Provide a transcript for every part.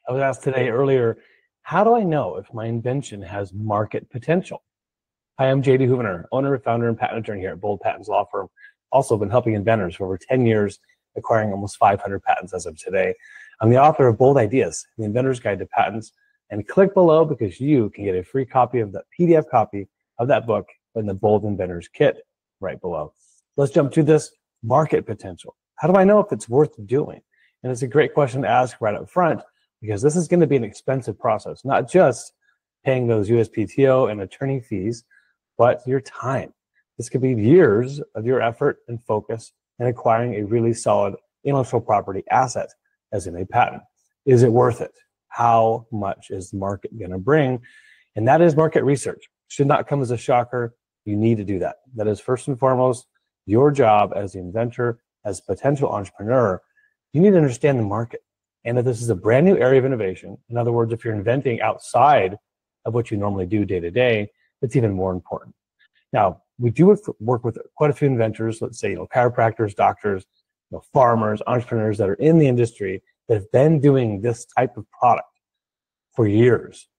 I was asked today earlier, how do I know if my invention has market potential? Hi, I'm JD Houvener, owner, founder, and patent attorney here at Bold Patents Law Firm. Also been helping inventors for over 10 years, acquiring almost 500 patents as of today. I'm the author of Bold Ideas, the Inventor's Guide to Patents, and click below because you can get a free copy of the PDF copy of that book in the Bold Inventors Kit right below. Let's jump to this market potential. How do I know if it's worth doing? And it's a great question to ask right up front because this is going to be an expensive process, not just paying those USPTO and attorney fees, but your time. This could be years of your effort and focus in acquiring a really solid intellectual property asset, as in a patent. Is it worth it? How much is the market going to bring? And that is market research. Should not come as a shocker. You need to do that. That is first and foremost your job as the inventor, as a potential entrepreneur. You need to understand the market. And if this is a brand new area of innovation, in other words, if you're inventing outside of what you normally do day to day, it's even more important. Now, we do work with quite a few inventors, let's say, chiropractors, doctors, farmers, entrepreneurs that are in the industry that have been doing this type of product for years,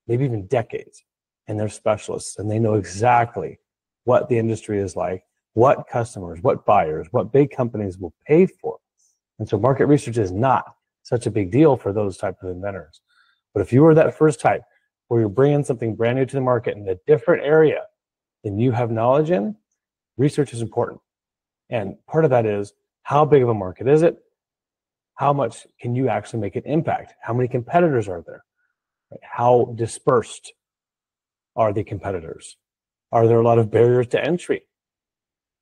maybe even decades. And they're specialists and they know exactly what the industry is like, what customers, what buyers, what big companies will pay for. And so market research is not such a big deal for those type of inventors. But if you are that first type where you're bringing something brand new to the market in a different area than you have knowledge in, research is important. And part of that is how big of a market is it? How much can you actually make an impact? How many competitors are there? How dispersed are the competitors? Are there a lot of barriers to entry?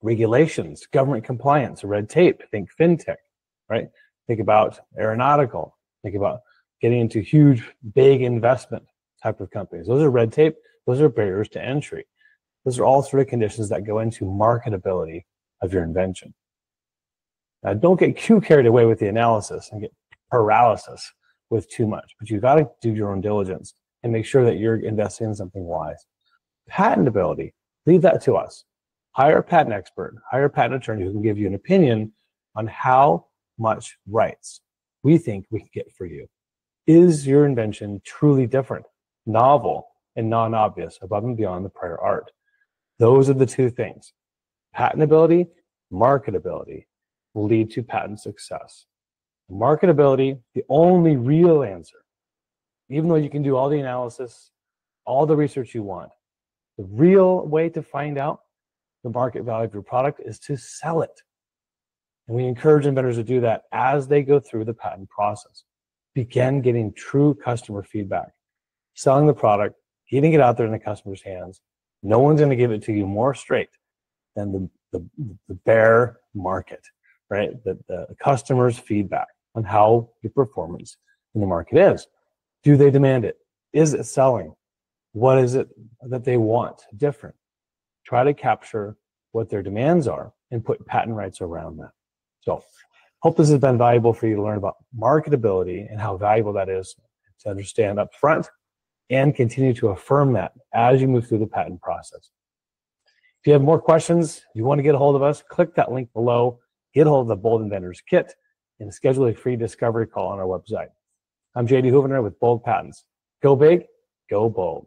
Regulations, government compliance, red tape, think fintech, right? Think about aeronautical, think about getting into huge, big investment type of companies. Those are red tape, those are barriers to entry. Those are all sort of conditions that go into marketability of your invention. Now, don't get too carried away with the analysis and get paralysis with too much, but you've got to do your own diligence and make sure that you're investing in something wise. Patentability, leave that to us. Hire a patent expert, hire a patent attorney who can give you an opinion on how much rights we think we can get for you. Is your invention truly different, novel, and non-obvious, above and beyond the prior art? Those are the two things. Patentability, marketability will lead to patent success. Marketability, the only real answer, even though you can do all the analysis, all the research you want, the real way to find out the market value of your product is to sell it. And we encourage inventors to do that as they go through the patent process. Begin getting true customer feedback, selling the product, getting it out there in the customer's hands. No one's going to give it to you more straight than the bare market, right? The customer's feedback on how your performance in the market is. Do they demand it? Is it selling? What is it that they want different? Try to capture what their demands are and put patent rights around that. So, hope this has been valuable for you to learn about marketability and how valuable that is to understand up front and continue to affirm that as you move through the patent process. If you have more questions, you want to get a hold of us, click that link below, get a hold of the Bold Inventors Kit, and schedule a free discovery call on our website. I'm JD Houvener with Bold Patents. Go big, go bold.